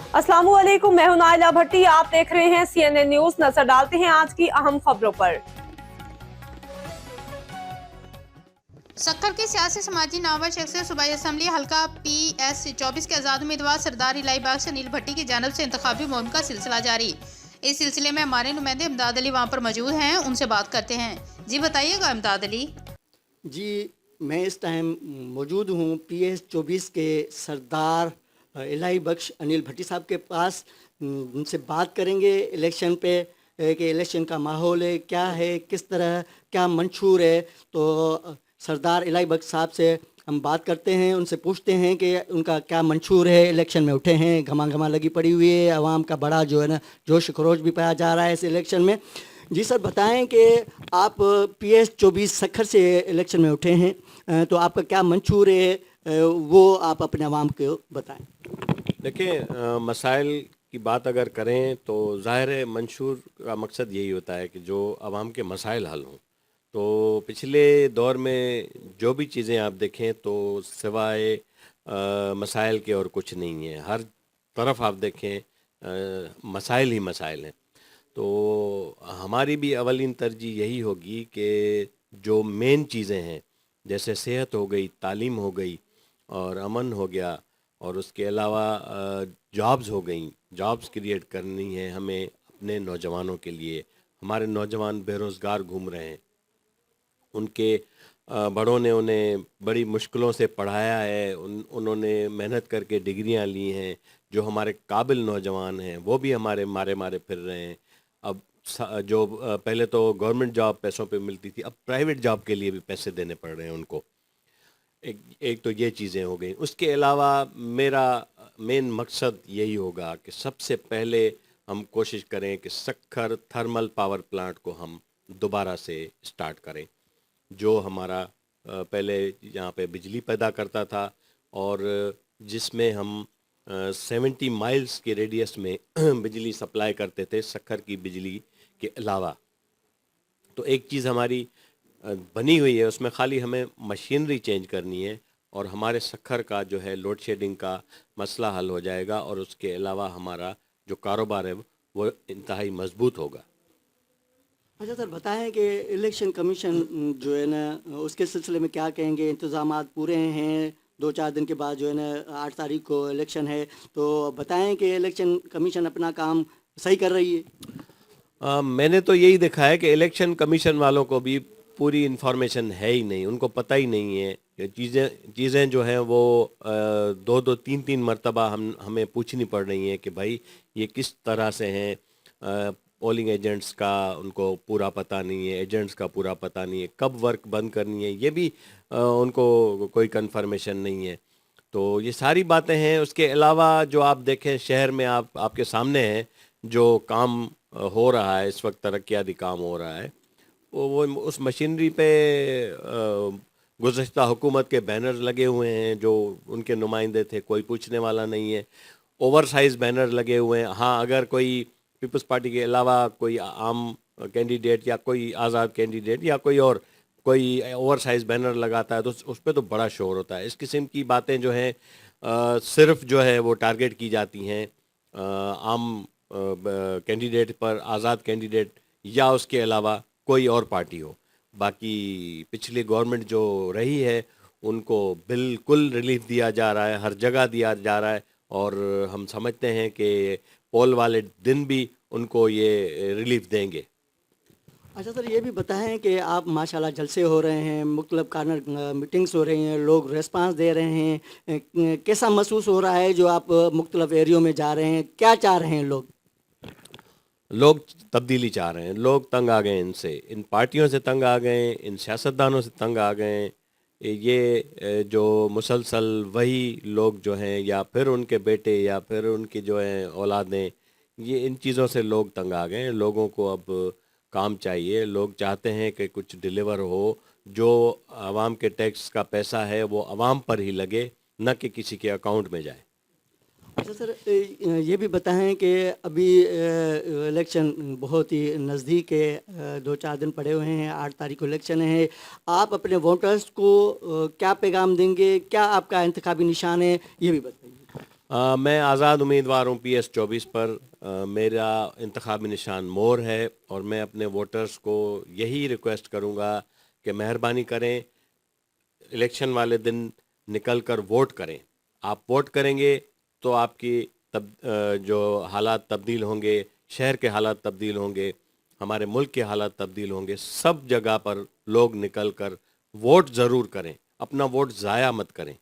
अस्सलाम वालेकुम, मैं हूं नाइला भट्टी। आप देख रहे हैं CNN न्यूज। नजर डालते हैं आज की अहम खबरों पर। सक्खर के सियासी समाजी नामवर शख्सियत सूबाई असम्बली हल्का PS-24 के आज़ाद उम्मीदवार सरदार इलाही बाग से अनिल भट्टी की जानब से इंतखाबी मुहिम का सिलसिला जारी। इस सिलसिले में हमारे नुमाइंदे इमदाद अली वहाँ पर मौजूद हैं, उनसे बात करते हैं। जी बताइएगा इमदाद अली। जी, मैं इस टाइम मौजूद हूँ PS-24 के सरदार इलाही बख्श अनिल भट्टी साहब के पास। उनसे बात करेंगे इलेक्शन पे कि इलेक्शन का माहौल है क्या है, किस तरह क्या मंशूर है। तो सरदार इलाही बख्श साहब से हम बात करते हैं, उनसे पूछते हैं कि उनका क्या मंशूर है। इलेक्शन में उठे हैं, घमा घमा लगी पड़ी हुई है, आवाम का बड़ा जो है ना जोश खरोश भी पाया जा रहा है इस इलेक्शन में। जी सर, बताएं कि आप PS-24 सक्खर से इलेक्शन में उठे हैं, तो आपका क्या मंशूर है वो आप अपने आवाम को बताएं। देखिए, मसाइल की बात अगर करें तो ज़ाहिर है मंशूर का मकसद यही होता है कि जो आवाम के मसाइल हल हों। तो पिछले दौर में जो भी चीज़ें आप देखें तो सिवाय मसाइल के और कुछ नहीं है। हर तरफ आप देखें मसाइल ही मसाइल हैं। तो हमारी भी अवलिन तरजीह यही होगी कि जो मेन चीज़ें हैं जैसे सेहत हो गई, तालीम हो गई और अमन हो गया, और उसके अलावा जॉब्स हो गई, जॉब्स क्रिएट करनी है हमें अपने नौजवानों के लिए। हमारे नौजवान बेरोज़गार घूम रहे हैं, उनके बड़ों ने उन्हें बड़ी मुश्किलों से पढ़ाया है, उन्होंने मेहनत करके डिग्रियां ली हैं। जो हमारे काबिल नौजवान हैं वो भी हमारे मारे मारे फिर रहे हैं। अब जो पहले तो गवर्नमेंट जॉब पैसों पे मिलती थी, अब प्राइवेट जॉब के लिए भी पैसे देने पड़ रहे हैं उनको। एक तो ये चीज़ें हो गई। उसके अलावा मेरा मेन मकसद यही होगा कि सबसे पहले हम कोशिश करें कि सक्खर थर्मल पावर प्लांट को हम दोबारा से स्टार्ट करें, जो हमारा पहले यहाँ पे बिजली पैदा करता था और जिसमें हम 70 माइल्स के रेडियस में बिजली सप्लाई करते थे सक्खर की बिजली के अलावा। तो एक चीज़ हमारी बनी हुई है, उसमें खाली हमें मशीनरी चेंज करनी है और हमारे सक्खर का जो है लोड शेडिंग का मसला हल हो जाएगा, और उसके अलावा हमारा जो कारोबार है वो इंतहाई मजबूत होगा। अच्छा सर, बताएं कि इलेक्शन कमीशन जो है ना उसके सिलसिले में क्या कहेंगे। इंतज़ामात पूरे हैं, 2-4 दिन के बाद जो है ना 8 तारीख को इलेक्शन है, तो बताएं कि इलेक्शन कमीशन अपना काम सही कर रही है। मैंने तो यही देखा है कि इलेक्शन कमीशन वालों को भी पूरी इन्फॉर्मेशन है ही नहीं, उनको पता ही नहीं है कि चीज़ें जो हैं वो 2-2, 3-3 मरतबा हमें पूछनी पड़ रही हैं कि भाई ये किस तरह से हैं। पोलिंग एजेंट्स का उनको पूरा पता नहीं है, एजेंट्स का पूरा पता नहीं है, कब वर्क बंद करनी है ये भी उनको कोई कंफर्मेशन नहीं है। तो ये सारी बातें हैं। उसके अलावा जो आप देखें शहर में आपके सामने है जो काम हो रहा है इस वक्त, तरक्याती काम हो रहा है, वो उस मशीनरी पे गुज़श्ता हुकूमत के बैनर लगे हुए हैं जो उनके नुमाइंदे थे, कोई पूछने वाला नहीं है। ओवर साइज़ बैनर लगे हुए हैं। हाँ, अगर कोई पीपल्स पार्टी के अलावा कोई आम कैंडिडेट या कोई आज़ाद कैंडिडेट या कोई और कोई ओवर साइज़ बैनर लगाता है तो उस पर तो बड़ा शोर होता है। इस किस्म की बातें जो हैं सिर्फ जो है वो टारगेट की जाती हैं आम कैंडिडेट पर, आज़ाद कैंडिडेट या उसके अलावा कोई और पार्टी हो। बाकी पिछली गवर्नमेंट जो रही है उनको बिल्कुल रिलीफ दिया जा रहा है, हर जगह दिया जा रहा है, और हम समझते हैं कि पोल वाले दिन भी उनको ये रिलीफ देंगे। अच्छा सर, ये भी बताएं कि आप माशाल्लाह जलसे हो रहे हैं, मुख्तलिफ कार्नर मीटिंग्स हो रही हैं, लोग रेस्पांस दे रहे हैं, कैसा महसूस हो रहा है जो आप मुख्तलिफ एरियो में जा रहे हैं, क्या चाह रहे हैं लोग? लोग तब्दीली चाह रहे हैं, लोग तंग आ गए इनसे, इन पार्टियों से तंग आ गए, इन सियासतदानों से तंग आ गए। ये जो मुसलसल वही लोग जो हैं या फिर उनके बेटे या फिर उनकी जो हैं औलादें, ये इन चीज़ों से लोग तंग आ गए हैं। लोगों को अब काम चाहिए, लोग चाहते हैं कि कुछ डिलीवर हो, जो आवाम के टैक्स का पैसा है वो आवाम पर ही लगे, न कि किसी के अकाउंट में जाए। अच्छा सर, ये भी बताएं कि अभी इलेक्शन बहुत ही नज़दीक है, 2-4 दिन पड़े हुए हैं, 8 तारीख को इलेक्शन है। आप अपने वोटर्स को क्या पैगाम देंगे, क्या आपका इंतखाबी निशान है, ये भी बताइए। मैं आज़ाद उम्मीदवार हूँ PS24 पर। मेरा इंतखाबी निशान मोर है और मैं अपने वोटर्स को यही रिक्वेस्ट करूँगा कि मेहरबानी करें, इलेक्शन वाले दिन निकल कर वोट करें। आप वोट करेंगे तो आपकी जो हालात तब्दील होंगे, शहर के हालात तब्दील होंगे, हमारे मुल्क के हालात तब्दील होंगे। सब जगह पर लोग निकल कर वोट ज़रूर करें, अपना वोट ज़ाया मत करें,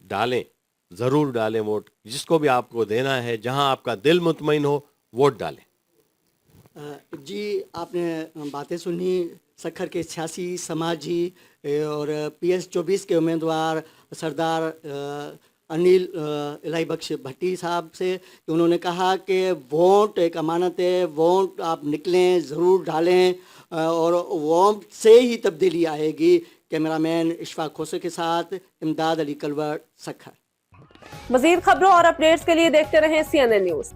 डालें, ज़रूर डालें वोट। जिसको भी आपको देना है, जहां आपका दिल मुतमईन हो, वोट डालें। जी, आपने बातें सुनी सक्खर के सियासी, समाजी और PS24 के उम्मीदवार सरदार अनिल इलाही बख्श भट्टी साहब से। उन्होंने कहा कि वोट एक अमानत है, वोट आप निकलें, ज़रूर डालें और वोट से ही तब्दीली आएगी। कैमरामैन इशफाक खोसे के साथ इमदाद अली कलवर, सक्खर। मजीद खबरों और अपडेट्स के लिए देखते रहें CNN न्यूज़।